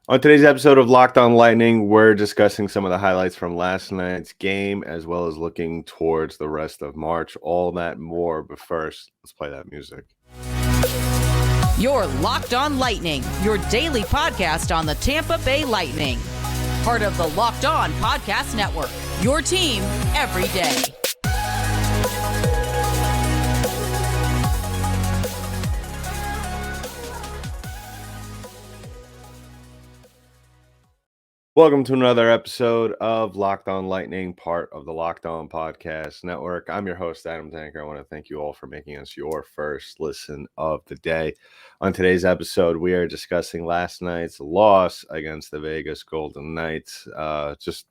On today's episode of Locked On Lightning, we're discussing some of the highlights from last night's game, as well as looking towards the rest of March. All that and more, but first, let's play that music. You're Locked On Lightning, your daily podcast on the Tampa Bay Lightning. Part of the Locked On Podcast Network, your team every day. Welcome to another episode of Locked On Lightning, part of the Locked On Podcast Network. I'm your host, Adam Tanker. I want to thank you all for making us your first listen of the day. On today's episode, we are discussing last night's loss against the Vegas Golden Knights. Just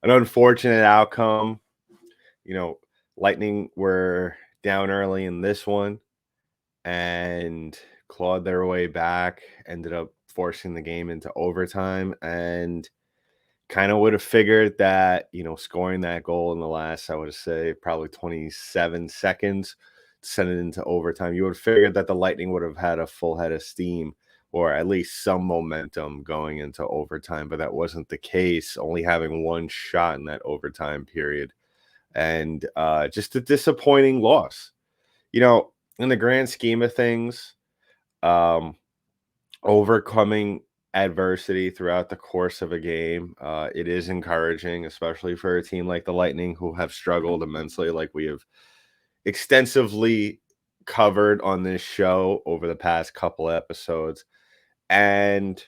an unfortunate outcome. Lightning were down early in this one and clawed their way back, ended up forcing the game into overtime, and kind of would have figured that, scoring that goal in the last, I would say, probably 27 seconds to send it into overtime, you would have figured that the Lightning would have had a full head of steam or at least some momentum going into overtime, but that wasn't the case, only having one shot in that overtime period. And just a disappointing loss. In the grand scheme of things, overcoming adversity throughout the course of a game, it is encouraging, especially for a team like the Lightning who have struggled immensely, like we have extensively covered on this show over the past couple episodes. And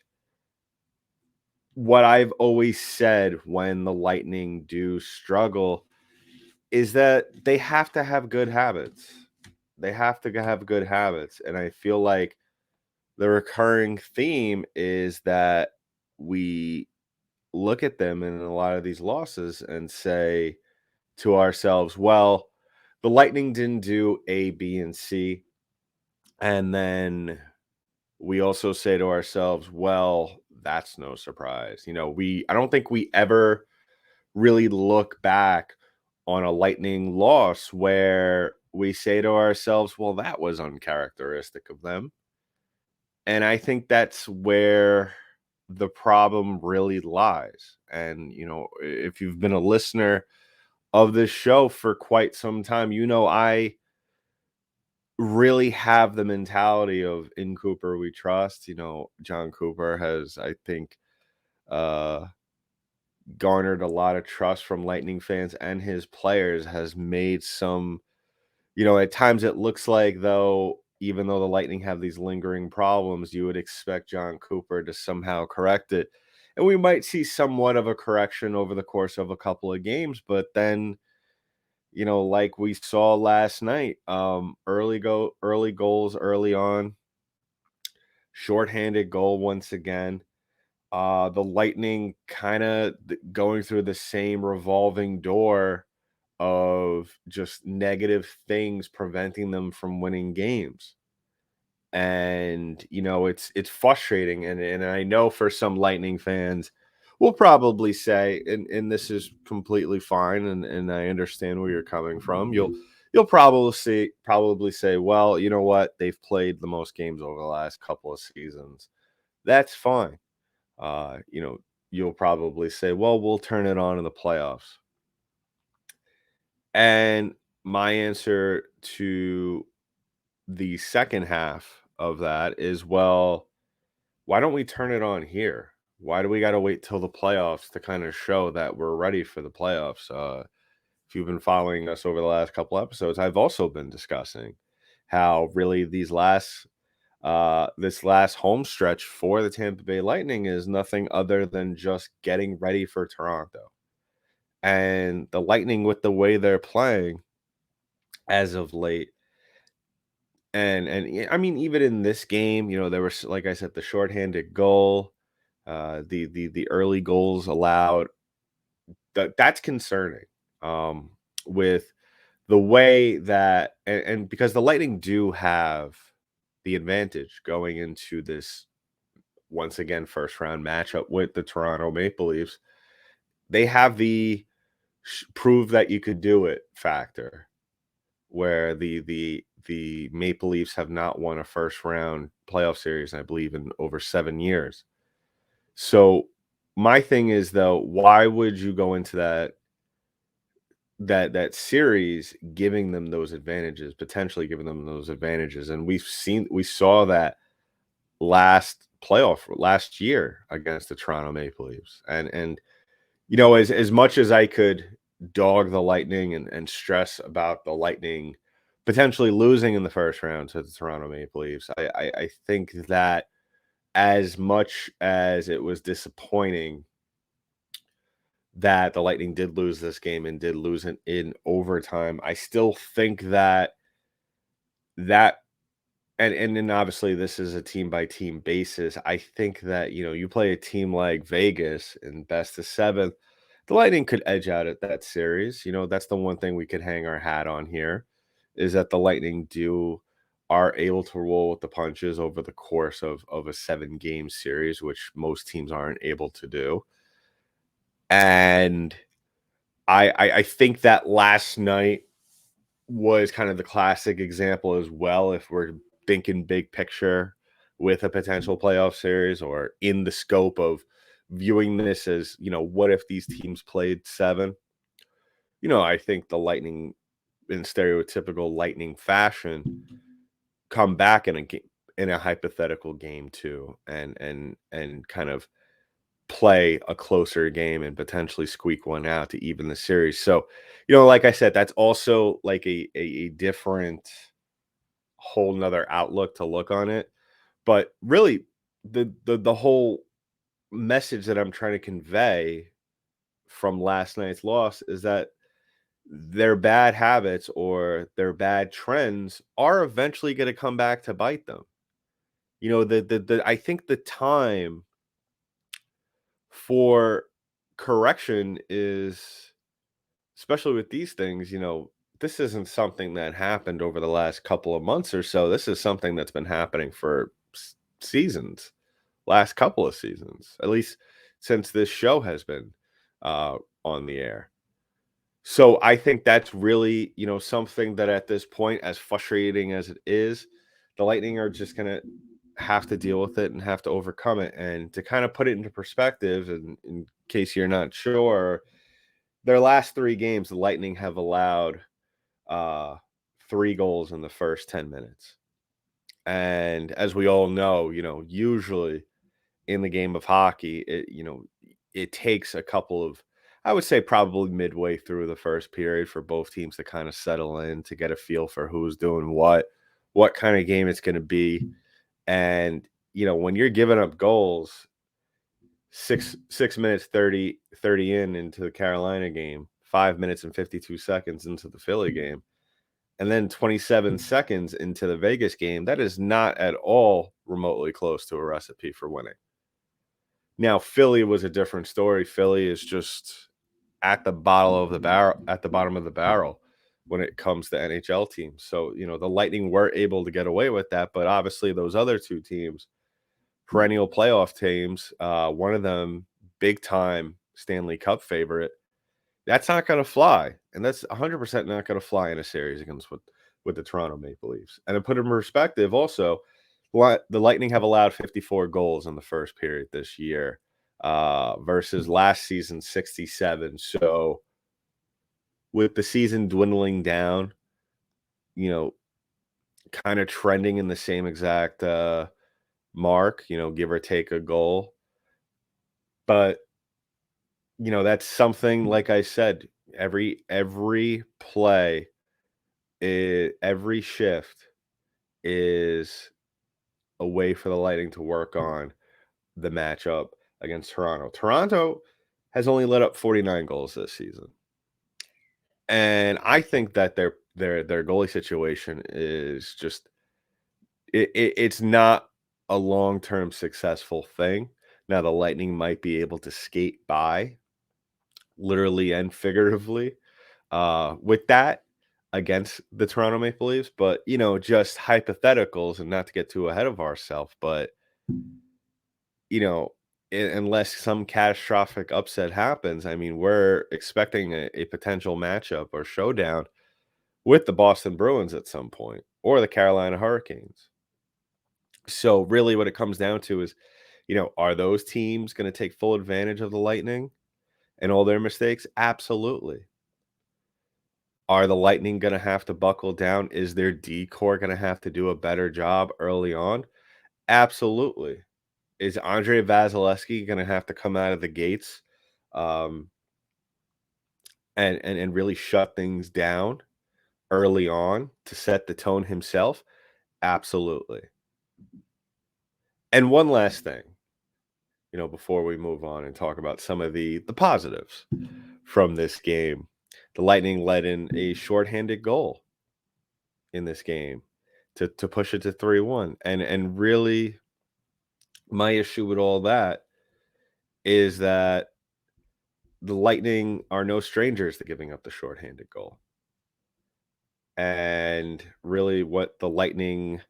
what I've always said when the Lightning do struggle is that they have to have good habits. They have to have good habits. And I feel like the recurring theme is that we look at them in a lot of these losses and say to ourselves, well, the Lightning didn't do A, B, and C. And then we also say to ourselves, well, that's no surprise. I don't think we ever really look back on a Lightning loss where we say to ourselves, well, that was uncharacteristic of them. And I think that's where the problem really lies. And, if you've been a listener of this show for quite some time, I really have the mentality of in Cooper we trust. John Cooper has, I think, garnered a lot of trust from Lightning fans and his players, has made some, at times it looks like, though, even though the Lightning have these lingering problems, you would expect John Cooper to somehow correct it. And we might see somewhat of a correction over the course of a couple of games, but then, like we saw last night, early goals early on, shorthanded goal once again. The Lightning kind of going through the same revolving door of just negative things preventing them from winning games. And it's frustrating, and I know for some Lightning fans will probably say, and this is completely fine, and I understand where you're coming from. You'll probably say, well, you know what, they've played the most games over the last couple of seasons. That's fine. You'll probably say, well, we'll turn it on in the playoffs. And my answer to the second half of that is, well, why don't we turn it on here? Why do we got to wait till the playoffs to kind of show that we're ready for the playoffs? If you've been following us over the last couple episodes, I've also been discussing how really this last home stretch for the Tampa Bay Lightning is nothing other than just getting ready for Toronto. And the Lightning, with the way they're playing as of late, and I mean, even in this game, there was, like I said, the shorthanded goal, the early goals allowed. That's concerning. With the way that, and because the Lightning do have the advantage going into this once again first round matchup with the Toronto Maple Leafs, they have the prove that you could do it factor, where the Maple Leafs have not won a first round playoff series, I believe, in over 7 years. So my thing is though, why would you go into that series giving them those advantages, potentially giving them those advantages? And we saw that last year against the Toronto Maple Leafs. And as much as I could dog the Lightning and stress about the Lightning potentially losing in the first round to the Toronto Maple Leafs, I think that as much as it was disappointing that the Lightning did lose this game and did lose it in overtime, I still think that and then obviously this is a team by team basis. I think that, you play a team like Vegas in best of 7, the Lightning could edge out at that series. That's the one thing we could hang our hat on here is that the Lightning are able to roll with the punches over the course of a 7-game series, which most teams aren't able to do. And I think that last night was kind of the classic example as well, if we're thinking big picture with a potential playoff series or in the scope of viewing this as, what if these teams played 7? I think the Lightning, in stereotypical Lightning fashion, come back in a hypothetical game too, and kind of play a closer game and potentially squeak one out to even the series. So, like I said, that's also like a different whole nother outlook to look on it. But really, the whole message that I'm trying to convey from last night's loss is that their bad habits or their bad trends are eventually going to come back to bite them. I think the time for correction is, especially with these things, this isn't something that happened over the last couple of months or so. This is something that's been happening for seasons, last couple of seasons, at least since this show has been on the air. So I think that's really, something that at this point, as frustrating as it is, the Lightning are just going to have to deal with it and have to overcome it. And to kind of put it into perspective, and in case you're not sure, their last 3 games, the Lightning have allowed 3 goals in the first 10 minutes. And as we all know, usually in the game of hockey, it takes a couple of, I would say probably midway through the first period for both teams to kind of settle in, to get a feel for who's doing what kind of game it's going to be. And, when you're giving up goals 6 minutes 30 into the Carolina game, 5 minutes and 52 seconds into the Philly game, and then 27 seconds into the Vegas game, that is not at all remotely close to a recipe for winning. Now, Philly was a different story. Philly is just at the bottom of the barrel when it comes to NHL teams. So, the Lightning were able to get away with that, but obviously those other 2 teams, perennial playoff teams, one of them big time Stanley Cup favorite, that's not going to fly. And that's 100% not going to fly in a series against with the Toronto Maple Leafs. And to put it in perspective, also, the Lightning have allowed 54 goals in the first period this year versus last season 67. So with the season dwindling down, kind of trending in the same exact mark, give or take a goal. But that's something, like I said, every play, every shift is a way for the Lightning to work on the matchup against Toronto. Toronto has only let up 49 goals this season. And I think that their goalie situation is just it's not a long-term successful thing. Now the Lightning might be able to skate by, literally and figuratively, with that against the Toronto Maple Leafs, but just hypotheticals, and not to get too ahead of ourselves, but unless some catastrophic upset happens, I mean, we're expecting a potential matchup or showdown with the Boston Bruins at some point, or the Carolina Hurricanes. So really what it comes down to is, Are those teams going to take full advantage of the Lightning and all their mistakes? Absolutely. Are the Lightning going to have to buckle down? Is their D-core going to have to do a better job early on? Absolutely. Is Andre Vasilevsky going to have to come out of the gates um, and really shut things down early on to set the tone himself? Absolutely. And one last thing, before we move on and talk about some of the positives from this game. The Lightning let in a shorthanded goal in this game to push it to 3-1. And really my issue with all that is that the Lightning are no strangers to giving up the shorthanded goal. And really what the Lightning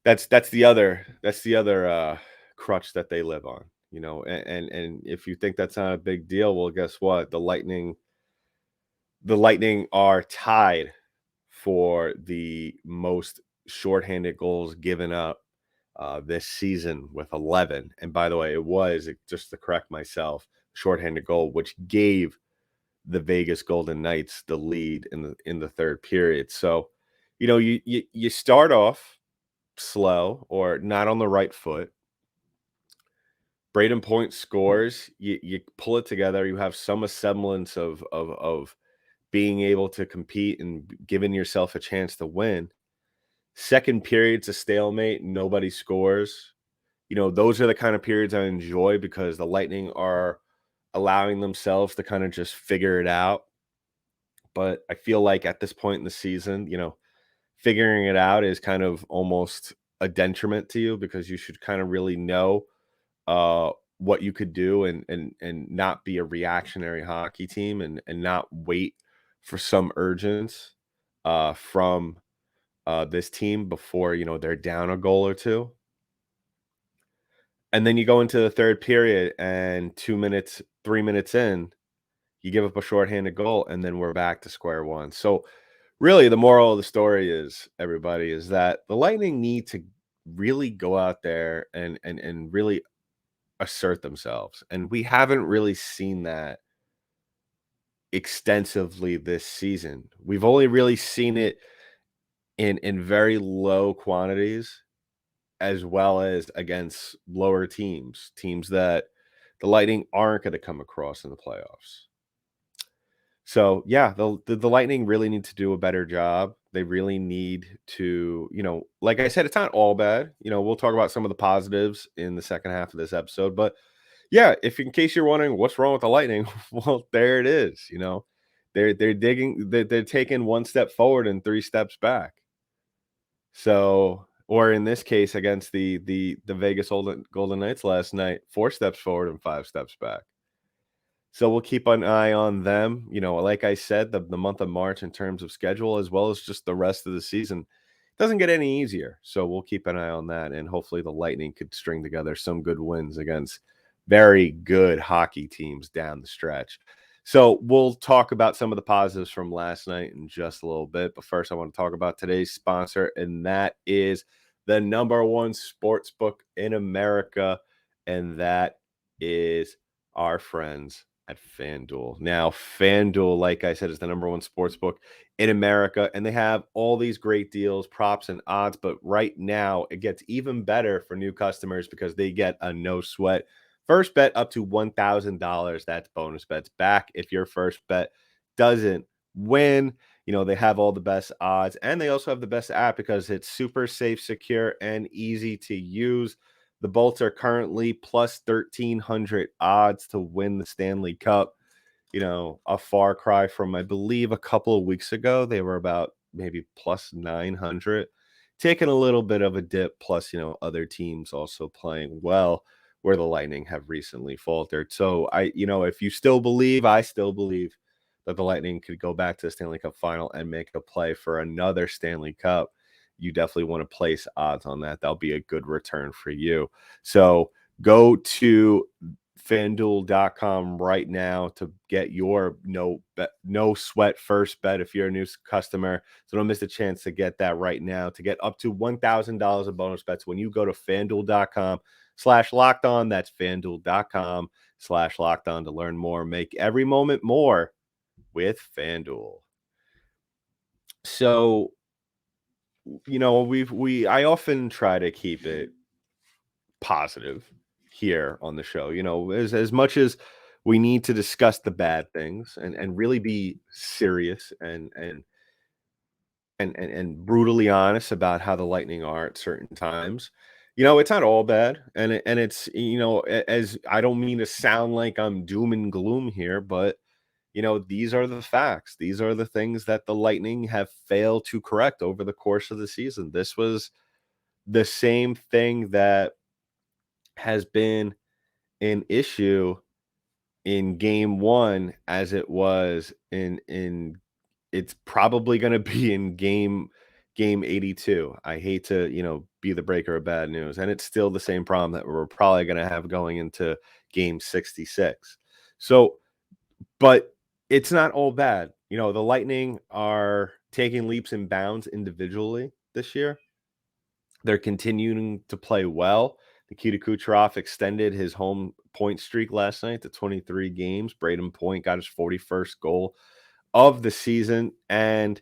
that's the other crutch that they live on, and if you think that's not a big deal, well, guess what? The Lightning are tied for the most shorthanded goals given up this season with 11. And by the way, just to correct myself, shorthanded goal, which gave the Vegas Golden Knights the lead in the third period. So, you start off slow or not on the right foot. Braydon Point scores. You pull it together. You have some semblance of being able to compete and giving yourself a chance to win. Second period's a stalemate. Nobody scores. Those are the kind of periods I enjoy because the Lightning are allowing themselves to kind of just figure it out. But I feel like at this point in the season, figuring it out is kind of almost a detriment to you because you should kind of really know uh, what you could do and not be a reactionary hockey team and not wait for some urgence from this team before they're down a goal or two. And then you go into the third period and 2 minutes, 3 minutes in, you give up a shorthanded goal, and then we're back to square one. So really the moral of the story is, everybody, is that the Lightning need to really go out there and really assert themselves. And we haven't really seen that extensively this season. We've only really seen it in very low quantities, as well as against lower teams that the Lightning aren't going to come across in the playoffs. So yeah, the Lightning really need to do a better job. They really need to, like I said, it's not all bad. We'll talk about some of the positives in the second half of this episode. But yeah, if in case you're wondering what's wrong with the Lightning, well, there it is. They're taking one step forward and 3 steps back. So, or in this case, against the Vegas Golden Knights last night, 4 steps forward and 5 steps back. So we'll keep an eye on them. Like I said, the month of March in terms of schedule, as well as just the rest of the season, doesn't get any easier. So we'll keep an eye on that. And hopefully the Lightning could string together some good wins against very good hockey teams down the stretch. So we'll talk about some of the positives from last night in just a little bit. But first, I want to talk about today's sponsor, and that is the #1 sports book in America. And that is our friends at FanDuel. Now, FanDuel, like I said, is the #1 sports book in America, and they have all these great deals, props, and odds. But right now, it gets even better for new customers because they get a no sweat first bet up to $1,000. That's bonus bets back if your first bet doesn't win. They have all the best odds, and they also have the best app because it's super safe, secure, and easy to use. The Bolts are currently plus 1,300 odds to win the Stanley Cup. A far cry from, I believe, a couple of weeks ago. They were about maybe plus 900, taking a little bit of a dip. Plus, other teams also playing well, where the Lightning have recently faltered. So if you still believe, I still believe that the Lightning could go back to the Stanley Cup final and make a play for another Stanley Cup. You definitely want to place odds on that. That'll be a good return for you. So go to FanDuel.com right now to get your no sweat first bet if you're a new customer. So don't miss the chance to get that right now to get up to $1,000 of bonus bets when you go to FanDuel.com FanDuel.com/lockedon. That's FanDuel.com/lockedon to learn more. Make every moment more with FanDuel. So, I often try to keep it positive here on the show. As much as we need to discuss the bad things and really be serious and brutally honest about how the Lightning are at certain times. It's not all bad, and it's as I don't mean to sound like I'm doom and gloom here, but these are the facts. These are the things that the Lightning have failed to correct over the course of the season. This was the same thing that has been an issue in game 1 as it was in it's probably going to be in game 82. I hate to, be the breaker of bad news, and it's still the same problem that we're probably going to have going into game 66. So, but it's not all bad. The Lightning are taking leaps and bounds individually this year. They're continuing to play well. Nikita Kucherov extended his home point streak last night to 23 games. Braydon Point got his 41st goal of the season. And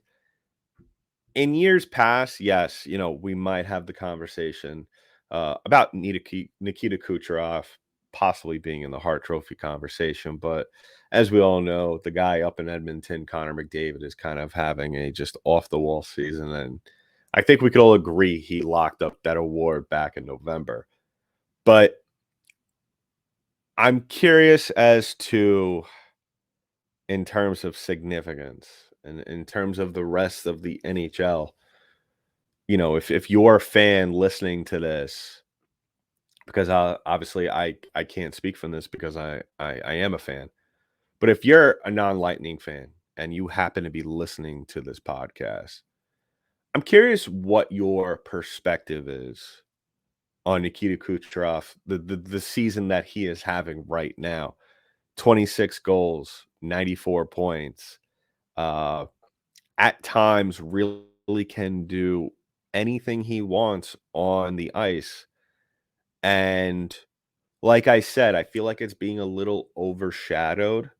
in years past, yes, we might have the conversation about Nikita Kucherov possibly being in the Hart Trophy conversation. But as we all know, the guy up in Edmonton, Connor McDavid, is kind of having a just off the wall season. And I think we could all agree he locked up that award back in November. But I'm curious as to, in terms of significance and in terms of the rest of the NHL, if you're a fan listening to this, because obviously I can't speak from this because I am a fan, but if you're a non-Lightning fan and you happen to be listening to this podcast, I'm curious what your perspective is on Nikita Kucherov, the season that he is having right now. 26 goals, 94 points. At times really can do anything he wants on the ice. And like I said, I feel like it's being a little overshadowed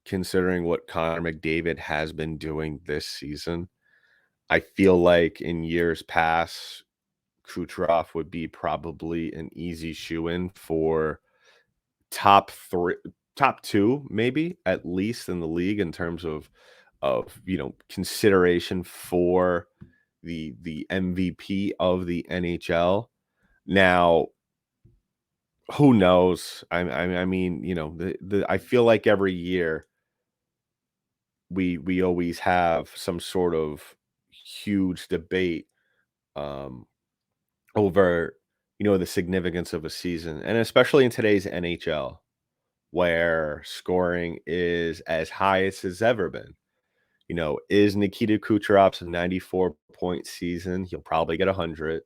considering what Connor McDavid has been doing this season. I feel like in years past, Kucherov would be probably an easy shoe-in for top 3, top 2, maybe at least in the league in terms of consideration for the MVP of the NHL. Now, who knows? I mean, I feel like every year we always have some sort of huge debate um over the significance of a season, and especially in today's NHL where scoring is as high as it's ever been. Is Nikita Kucherov's 94-point season? He'll probably get 100.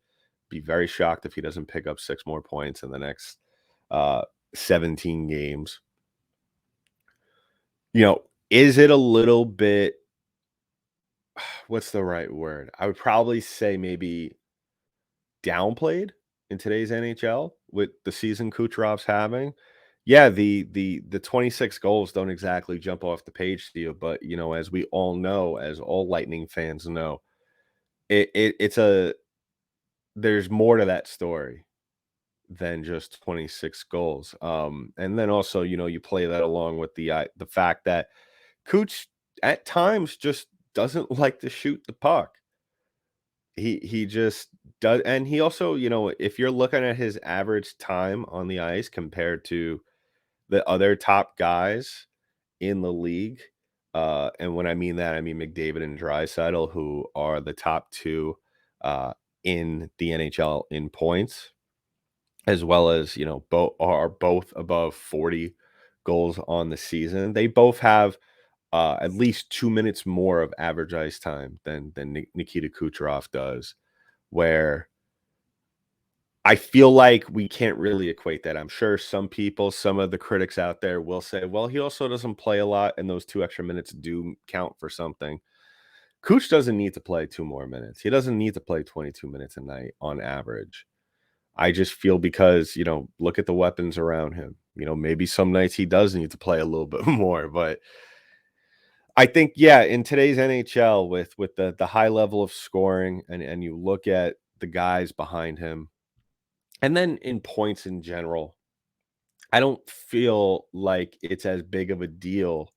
Be very shocked if he doesn't pick up 6 more points in the next 17 games. Is it a little bit, what's the right word? I would probably say maybe downplayed in today's NHL with the season Kucherov's having. Yeah, the 26 goals don't exactly jump off the page to you, but as we all know, as all Lightning fans know, it's a there's more to that story than just 26 goals. And then also, you play that along with the fact that Cooch at times just doesn't like to shoot the puck. He just does, and he also, if you're looking at his average time on the ice compared to the other top guys in the league, and when I mean that, I mean McDavid and Draisaitl, who are the top 2 in the NHL in points, as well as both above 40 goals on the season. They both have at least 2 minutes more of average ice time than Nikita Kucherov does, where I feel like we can't really equate that. I'm sure some people, some of the critics out there will say, well, he also doesn't play a lot, and those 2 extra minutes do count for something. Cooch doesn't need to play 2 more minutes. He doesn't need to play 22 minutes a night on average. I just feel because, look at the weapons around him. Maybe some nights he does need to play a little bit more, but I think, yeah, in today's NHL with the high level of scoring and you look at the guys behind him, and then in points in general, I don't feel like it's as big of a deal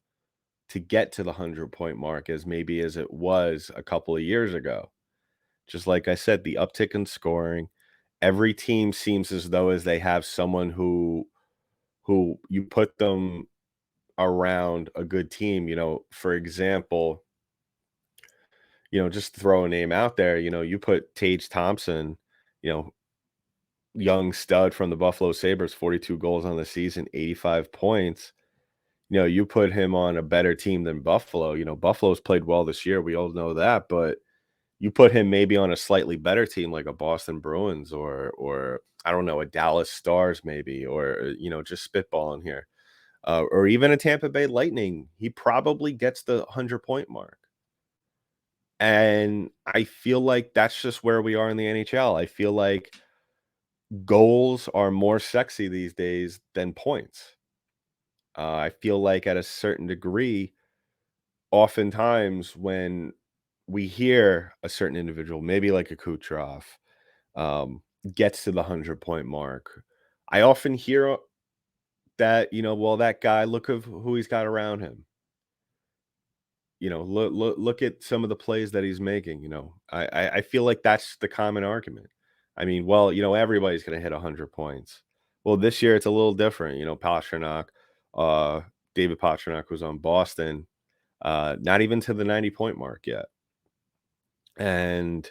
to get to the 100-point mark as maybe as it was a couple of years ago. Just like I said, the uptick in scoring, every team seems as though as they have someone who you put them around a good team. For example, just to throw a name out there, you put Tage Thompson, you know, young stud from the Buffalo Sabres, 42 goals on the season, 85 points. You put him on a better team than Buffalo. Buffalo's played well this year. We all know that, but you put him maybe on a slightly better team like a Boston Bruins or I don't know, a Dallas Stars maybe, or just spitballing here. Or even a Tampa Bay Lightning, he probably gets the 100-point mark. And I feel like that's just where we are in the NHL. I feel like goals are more sexy these days than points. I feel like at a certain degree, oftentimes when we hear a certain individual, maybe like a Kucherov, um, gets to the 100-point mark, I often hear that, well, that guy, look of who he's got around him. Look at some of the plays that he's making. I feel like that's the common argument. I mean, well, everybody's going to hit 100 points. Well, this year it's a little different. Pastrnak, uh, David Pastrnak was on Boston, not even to the 90-point mark yet, and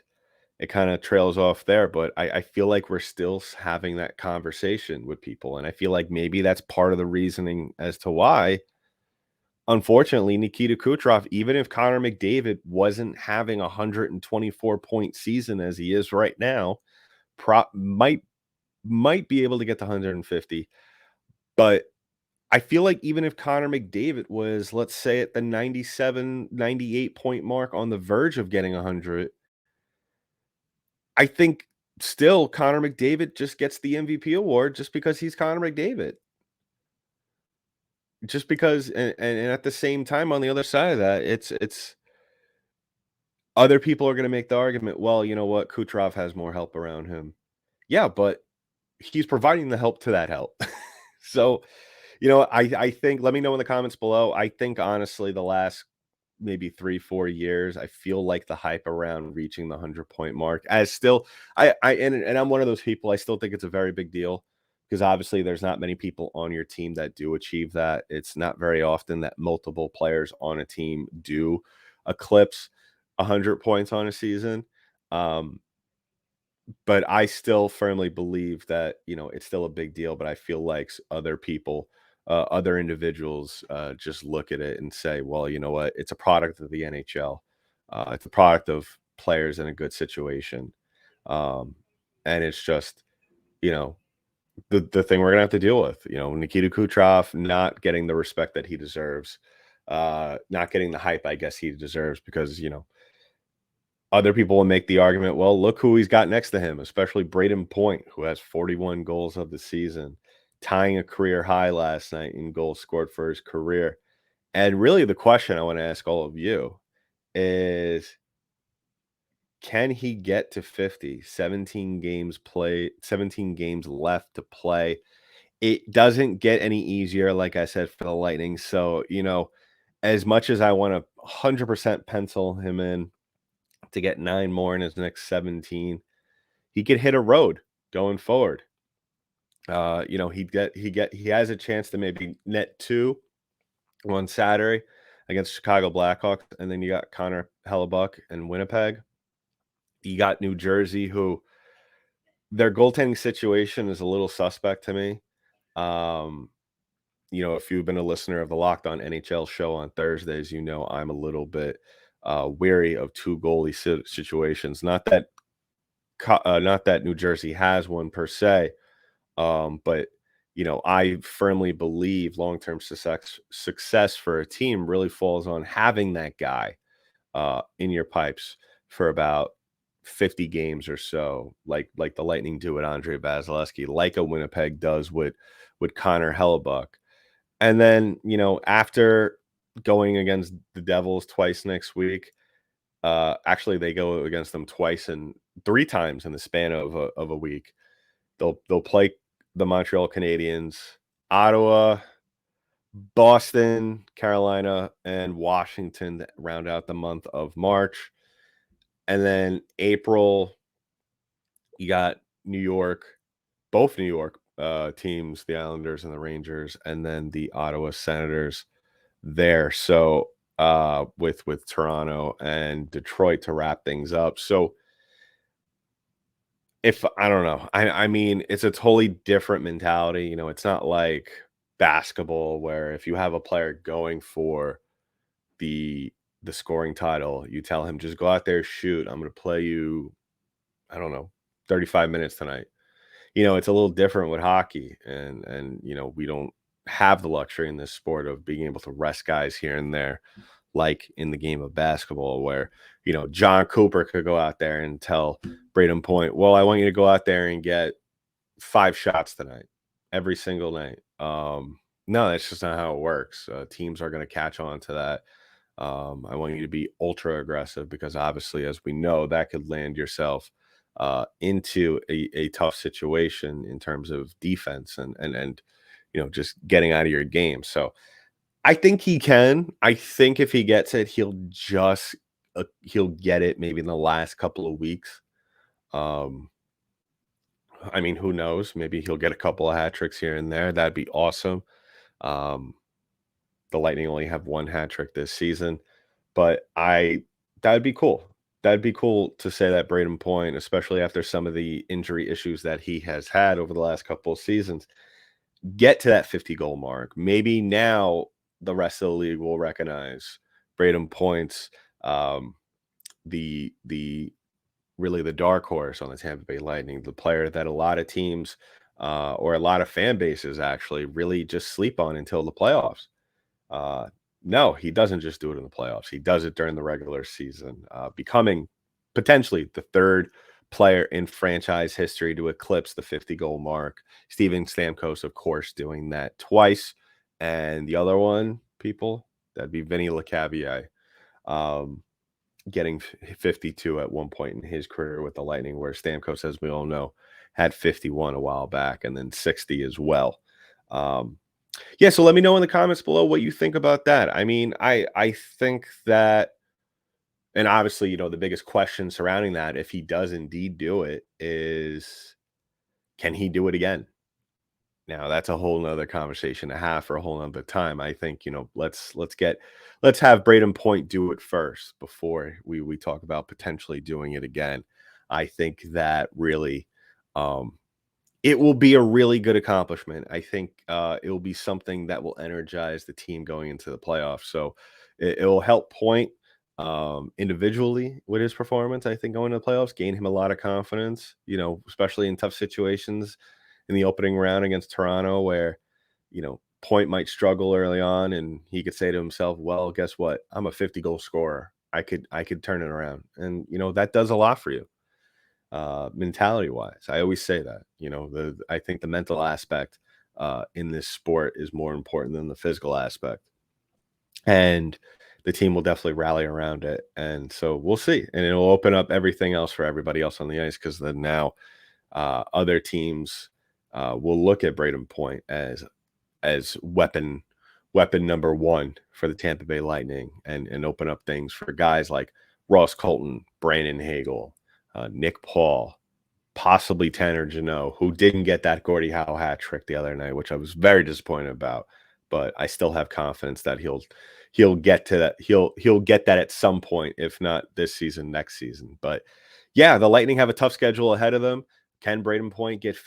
it kind of trails off there. But I feel like we're still having that conversation with people, and I feel like maybe that's part of the reasoning as to why. Unfortunately, Nikita Kucherov, even if Connor McDavid wasn't having a 124-point season as he is right now, might be able to get to 150. But I feel like even if Connor McDavid was, let's say, at the 97, 98-point mark on the verge of getting 100, I think still Connor McDavid just gets the MVP award just because he's Connor McDavid. Just because, and at the same time, on the other side of that, it's other people are going to make the argument, well, you know what? Kucherov has more help around him. Yeah, but he's providing the help to that help. So, I think, let me know in the comments below. I think honestly, the last maybe 3-4 years, I feel like the hype around reaching the 100-point mark as still, and I'm one of those people, I still think it's a very big deal because obviously there's not many people on your team that do achieve that. It's not very often that multiple players on a team do eclipse 100 points on a season. Um, but I still firmly believe that, it's still a big deal, but I feel like other people, other individuals, just look at it and say, well, you know what? It's a product of the NHL. It's a product of players in a good situation. Um, and it's just, you know, the thing we're gonna have to deal with. Nikita Kucherov not getting the respect that he deserves, not getting the hype I guess he deserves because, other people will make the argument, well, look who he's got next to him, especially Braydon Point, who has 41 goals of the season, tying a career high last night in goals scored for his career. And really, the question I want to ask all of you is, can he get to 50? 17 games play, 17 games left to play. It doesn't get any easier, like I said, for the Lightning. So, as much as I want to 100% pencil him in to get 9 more in his next 17, he could hit a road going forward. He has a chance to maybe net 2 on Saturday against Chicago Blackhawks, and then you got Connor Hellebuck and Winnipeg. You got New Jersey, who their goaltending situation is a little suspect to me. Um, if you've been a listener of the Locked On NHL show on Thursdays, I'm a little bit weary of 2 goalie situations. Not that New Jersey has one per se, but I firmly believe long-term success for a team really falls on having that guy in your pipes for about 50 games or so, like the Lightning do with Andre Vasilevsky, like a Winnipeg does with Connor Hellebuck. And then, after going against the Devils twice next week, actually they go against them twice and 3 times in the span of a week. They'll play the Montreal Canadiens, Ottawa, Boston, Carolina, and Washington to round out the month of March. And then April, you got New York, both New York teams, the Islanders and the Rangers, and then the Ottawa Senators there. So with Toronto and Detroit to wrap things up. So if I don't know, I mean, it's a totally different mentality. It's not like basketball where if you have a player going for the scoring title, you tell him just go out there, shoot. I'm going to play you, I don't know, 35 minutes tonight. It's a little different with hockey, and we don't have the luxury in this sport of being able to rest guys here and there, like in the game of basketball, where John Cooper could go out there and tell Braydon Point, well, I want you to go out there and get 5 shots tonight, every single night. No, that's just not how it works. Teams are going to catch on to that. I want you to be ultra aggressive because obviously, as we know, that could land yourself into a tough situation in terms of defense and just getting out of your game. So I think he can. I think if he gets it, he'll get it maybe in the last couple of weeks. I mean, who knows? Maybe he'll get a couple of hat tricks here and there. That'd be awesome. Um, the Lightning only have 1 hat trick this season, but that'd be cool. That'd be cool to say that Braydon Point, especially after some of the injury issues that he has had over the last couple of seasons, get to that 50 goal mark. Maybe now the rest of the league will recognize Braydon Point's the really the dark horse on the Tampa Bay Lightning, the player that a lot of teams or a lot of fan bases actually really just sleep on until the playoffs. No, he doesn't just do it in the playoffs. He does it during the regular season, becoming potentially the 3rd player in franchise history to eclipse the 50 goal mark. Steven Stamkos, of course, doing that twice. And the other one, people, that'd be Vinny Lecavalier, getting 52 at one point in his career with the Lightning, where Stamkos, as we all know, had 51 a while back and then 60 as well. Yeah, so let me know in the comments below what you think about that. I mean, I think that, and obviously, the biggest question surrounding that, if he does indeed do it, is can he do it again? Now, that's a whole nother conversation to have for a whole nother time. I think, let's have Braydon Point do it first before we talk about potentially doing it again. I think that really it will be a really good accomplishment. I think it will be something that will energize the team going into the playoffs. So it will help Point individually with his performance. I think going to the playoffs, gain him a lot of confidence, especially in tough situations in the opening round against Toronto, where, Point might struggle early on and he could say to himself, well, guess what? I'm a 50 goal scorer. I could turn it around. And, that does a lot for you. Mentality wise, I always say that, I think the mental aspect in this sport is more important than the physical aspect, and the team will definitely rally around it. And so we'll see, and it'll open up everything else for everybody else on the ice, because then now other teams will look at Braydon Point as weapon number 1 for the Tampa Bay Lightning, and open up things for guys like Ross Colton, Brandon Hagel, Nick Paul, possibly Tanner Jeannot, who didn't get that Gordie Howe hat trick the other night, which I was very disappointed about. But I still have confidence that he'll get to that. He'll get that at some point, if not this season, next season. But yeah, the Lightning have a tough schedule ahead of them. Can Braydon Point get to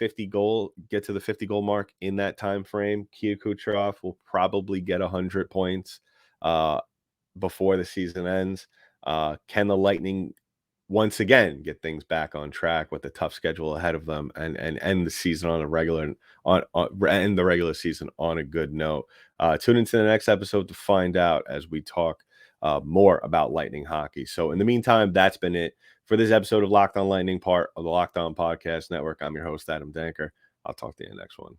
the 50 goal mark in that time frame? Kia Kucherov will probably get 100 points before the season ends. Can the Lightning once again get things back on track with the tough schedule ahead of them, and end the season on end the regular season on a good note? Tune into the next episode to find out, as we talk more about Lightning hockey. So in the meantime, that's been it for this episode of Locked On Lightning, part of the Locked On Podcast Network. I'm your host, Adam Danker. I'll talk to you in the next one.